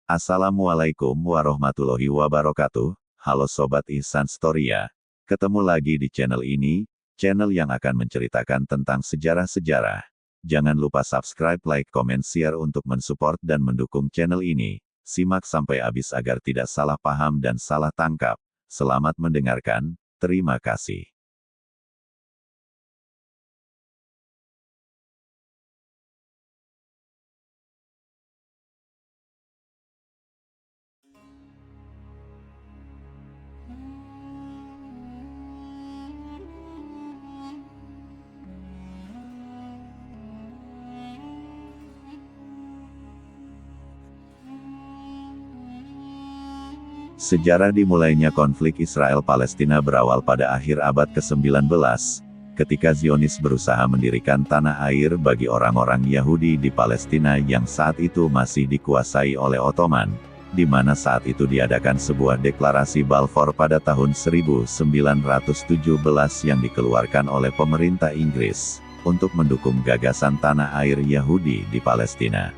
Assalamualaikum warahmatullahi wabarakatuh. Halo Sobat Ihsan Storia. Ketemu lagi di channel ini, channel yang akan menceritakan tentang sejarah-sejarah. Jangan lupa subscribe, like, comment, share untuk mensupport dan mendukung channel ini. Simak sampai habis agar tidak salah paham dan salah tangkap. Selamat mendengarkan, terima kasih. Sejarah dimulainya konflik Israel-Palestina berawal pada akhir abad ke-19, ketika Zionis berusaha mendirikan tanah air bagi orang-orang Yahudi di Palestina yang saat itu masih dikuasai oleh Ottoman, di mana saat itu diadakan sebuah deklarasi Balfour pada tahun 1917 yang dikeluarkan oleh pemerintah Inggris, untuk mendukung gagasan tanah air Yahudi di Palestina.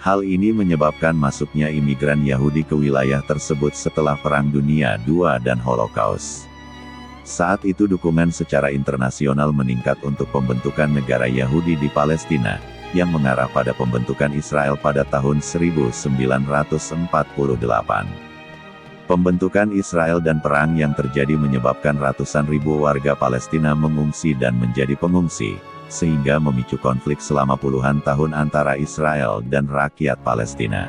Hal ini menyebabkan masuknya imigran Yahudi ke wilayah tersebut setelah Perang Dunia II dan Holocaust. Saat itu dukungan secara internasional meningkat untuk pembentukan negara Yahudi di Palestina, yang mengarah pada pembentukan Israel pada tahun 1948. Pembentukan Israel dan perang yang terjadi menyebabkan ratusan ribu warga Palestina mengungsi dan menjadi pengungsi, sehingga memicu konflik selama puluhan tahun antara Israel dan rakyat Palestina.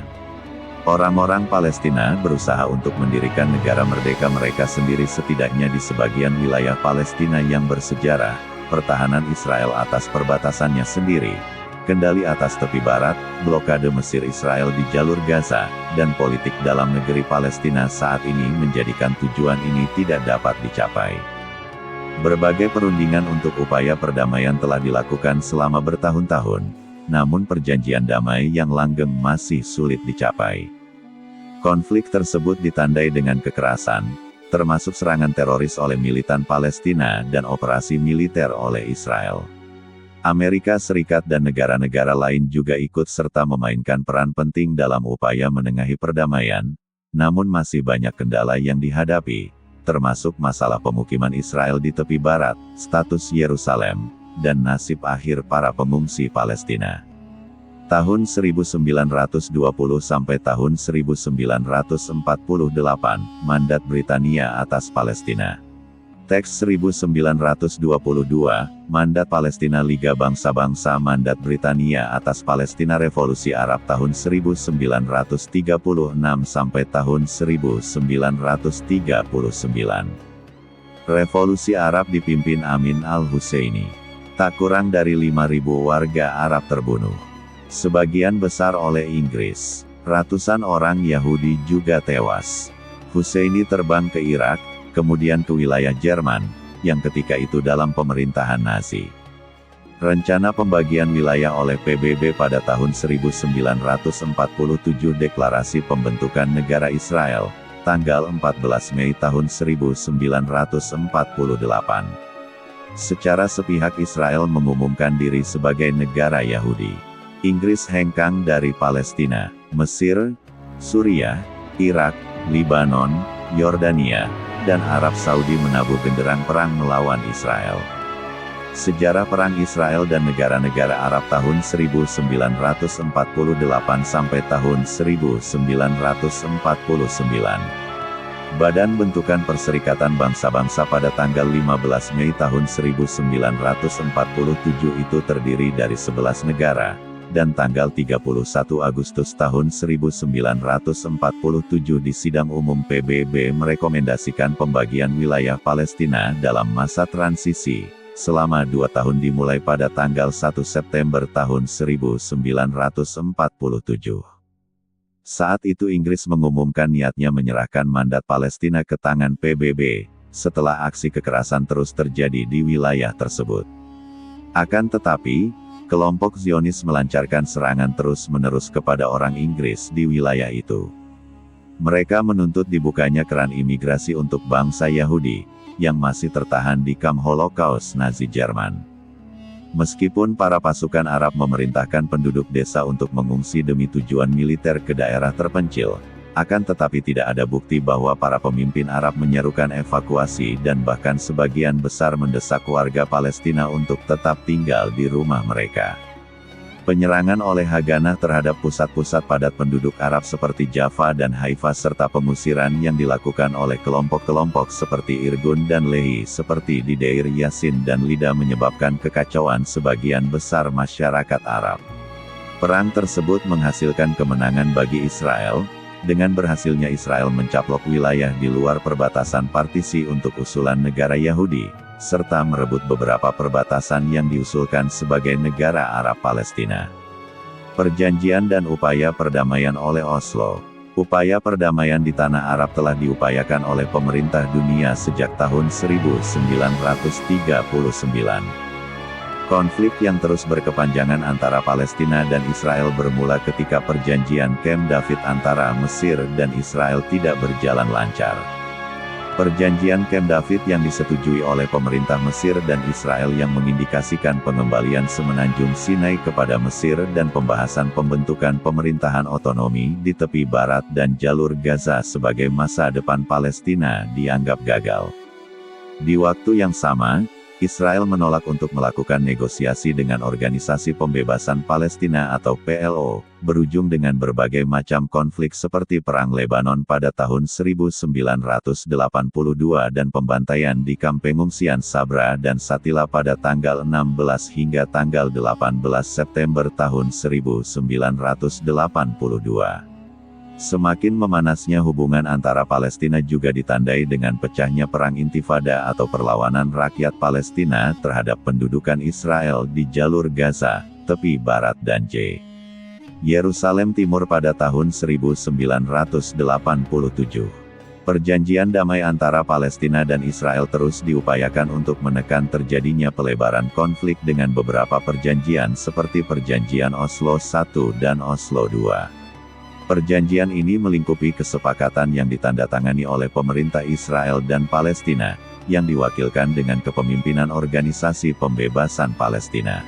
Orang-orang Palestina berusaha untuk mendirikan negara merdeka mereka sendiri setidaknya di sebagian wilayah Palestina yang bersejarah, pertahanan Israel atas perbatasannya sendiri, kendali atas tepi barat, blokade Mesir Israel di jalur Gaza, dan politik dalam negeri Palestina saat ini menjadikan tujuan ini tidak dapat dicapai. Berbagai perundingan untuk upaya perdamaian telah dilakukan selama bertahun-tahun, namun perjanjian damai yang langgeng masih sulit dicapai. Konflik tersebut ditandai dengan kekerasan, termasuk serangan teroris oleh militan Palestina dan operasi militer oleh Israel. Amerika Serikat dan negara-negara lain juga ikut serta memainkan peran penting dalam upaya menengahi perdamaian, namun masih banyak kendala yang dihadapi, termasuk masalah pemukiman Israel di tepi barat, status Yerusalem, dan nasib akhir para pengungsi Palestina. Tahun 1920 sampai tahun 1948, mandat Britania atas Palestina. Teks 1922, mandat Palestina Liga Bangsa-Bangsa mandat Britania atas Palestina Revolusi Arab tahun 1936 sampai tahun 1939. Revolusi Arab dipimpin Amin al-Husseini. Tak kurang dari 5.000 warga Arab terbunuh. Sebagian besar oleh Inggris. Ratusan orang Yahudi juga tewas. Husseini terbang ke Irak, kemudian ke wilayah Jerman, yang ketika itu dalam pemerintahan Nazi. Rencana pembagian wilayah oleh PBB pada tahun 1947 deklarasi pembentukan negara Israel, tanggal 14 Mei tahun 1948. Secara sepihak Israel mengumumkan diri sebagai negara Yahudi. Inggris hengkang dari Palestina, Mesir, Suriah, Irak, Libanon, Yordania, dan Arab Saudi menabuh genderang perang melawan Israel. Sejarah Perang Israel dan negara-negara Arab tahun 1948 sampai tahun 1949. Badan Bentukan Perserikatan Bangsa-Bangsa pada tanggal 15 Mei tahun 1947 itu terdiri dari 11 negara, dan tanggal 31 Agustus tahun 1947 di Sidang Umum PBB merekomendasikan pembagian wilayah Palestina dalam masa transisi, selama 2 tahun dimulai pada tanggal 1 September tahun 1947. Saat itu Inggris mengumumkan niatnya menyerahkan mandat Palestina ke tangan PBB, setelah aksi kekerasan terus terjadi di wilayah tersebut. Akan tetapi, kelompok Zionis melancarkan serangan terus-menerus kepada orang Inggris di wilayah itu. Mereka menuntut dibukanya keran imigrasi untuk bangsa Yahudi, yang masih tertahan di kamp Holocaust Nazi Jerman. Meskipun para pasukan Arab memerintahkan penduduk desa untuk mengungsi demi tujuan militer ke daerah terpencil, akan tetapi tidak ada bukti bahwa para pemimpin Arab menyerukan evakuasi dan bahkan sebagian besar mendesak warga Palestina untuk tetap tinggal di rumah mereka. Penyerangan oleh Haganah terhadap pusat-pusat padat penduduk Arab seperti Jaffa dan Haifa serta pengusiran yang dilakukan oleh kelompok-kelompok seperti Irgun dan Lehi seperti di Deir Yassin dan Lida menyebabkan kekacauan sebagian besar masyarakat Arab. Perang tersebut menghasilkan kemenangan bagi Israel, dengan berhasilnya Israel mencaplok wilayah di luar perbatasan partisi untuk usulan negara Yahudi, serta merebut beberapa perbatasan yang diusulkan sebagai negara Arab Palestina. Perjanjian dan upaya perdamaian oleh Oslo. Upaya perdamaian di tanah Arab telah diupayakan oleh pemerintah dunia sejak tahun 1939. Konflik yang terus berkepanjangan antara Palestina dan Israel bermula ketika perjanjian Camp David antara Mesir dan Israel tidak berjalan lancar. Perjanjian Camp David yang disetujui oleh pemerintah Mesir dan Israel yang mengindikasikan pengembalian semenanjung Sinai kepada Mesir dan pembahasan pembentukan pemerintahan otonomi di tepi barat dan jalur Gaza sebagai masa depan Palestina dianggap gagal. Di waktu yang sama, Israel menolak untuk melakukan negosiasi dengan Organisasi Pembebasan Palestina atau PLO, berujung dengan berbagai macam konflik seperti Perang Lebanon pada tahun 1982 dan pembantaian di kamp pengungsian Sabra dan Shatila pada tanggal 16 hingga tanggal 18 September tahun 1982. Semakin memanasnya hubungan antara Palestina juga ditandai dengan pecahnya Perang Intifada atau perlawanan rakyat Palestina terhadap pendudukan Israel di jalur Gaza, tepi barat dan Yerusalem Timur pada tahun 1987. Perjanjian damai antara Palestina dan Israel terus diupayakan untuk menekan terjadinya pelebaran konflik dengan beberapa perjanjian seperti Perjanjian Oslo I dan Oslo II. Perjanjian ini melingkupi kesepakatan yang ditandatangani oleh pemerintah Israel dan Palestina, yang diwakilkan dengan kepemimpinan Organisasi Pembebasan Palestina.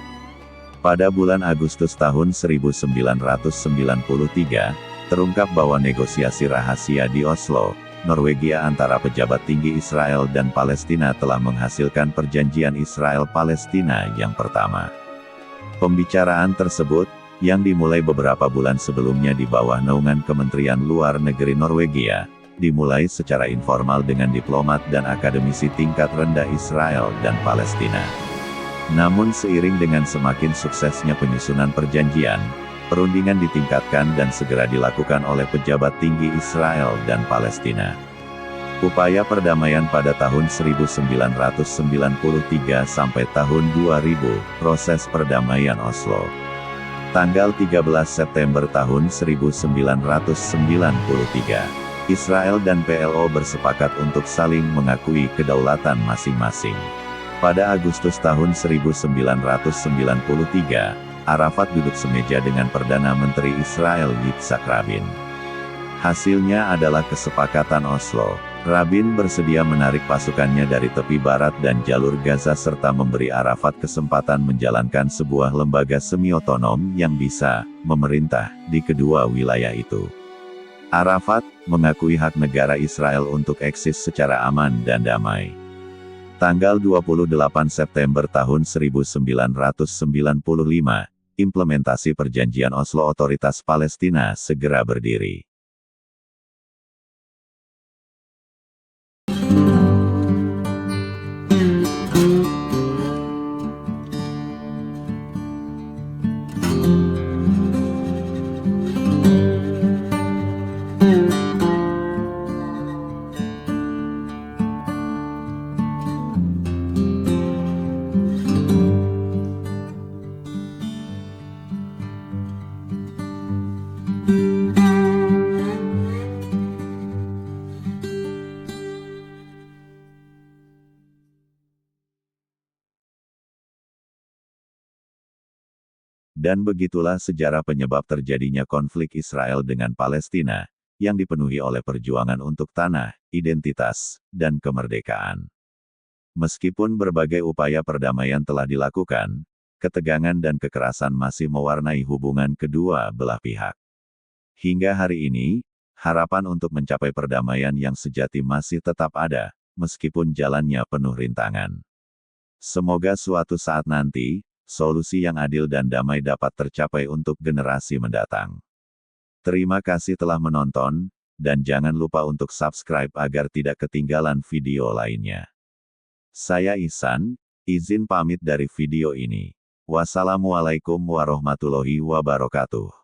Pada bulan Agustus tahun 1993, terungkap bahwa negosiasi rahasia di Oslo, Norwegia antara pejabat tinggi Israel dan Palestina telah menghasilkan perjanjian Israel-Palestina yang pertama. Pembicaraan tersebut, yang dimulai beberapa bulan sebelumnya di bawah naungan Kementerian Luar Negeri Norwegia, dimulai secara informal dengan diplomat dan akademisi tingkat rendah Israel dan Palestina. Namun seiring dengan semakin suksesnya penyusunan perjanjian, perundingan ditingkatkan dan segera dilakukan oleh pejabat tinggi Israel dan Palestina. Upaya perdamaian pada tahun 1993 sampai tahun 2000, proses perdamaian Oslo. Tanggal 13 September tahun 1993, Israel dan PLO bersepakat untuk saling mengakui kedaulatan masing-masing. Pada Agustus tahun 1993, Arafat duduk semeja dengan Perdana Menteri Israel Yitzhak Rabin. Hasilnya adalah kesepakatan Oslo. Rabin bersedia menarik pasukannya dari tepi barat dan jalur Gaza serta memberi Arafat kesempatan menjalankan sebuah lembaga semi-otonom yang bisa memerintah di kedua wilayah itu. Arafat mengakui hak negara Israel untuk eksis secara aman dan damai. Tanggal 28 September tahun 1995, implementasi Perjanjian Oslo Otoritas Palestina segera berdiri. Dan begitulah sejarah penyebab terjadinya konflik Israel dengan Palestina, yang dipenuhi oleh perjuangan untuk tanah, identitas, dan kemerdekaan. Meskipun berbagai upaya perdamaian telah dilakukan, ketegangan dan kekerasan masih mewarnai hubungan kedua belah pihak. Hingga hari ini, harapan untuk mencapai perdamaian yang sejati masih tetap ada, meskipun jalannya penuh rintangan. Semoga suatu saat nanti, solusi yang adil dan damai dapat tercapai untuk generasi mendatang. Terima kasih telah menonton, dan jangan lupa untuk subscribe agar tidak ketinggalan video lainnya. Saya Ihsan, izin pamit dari video ini. Wassalamualaikum warahmatullahi wabarakatuh.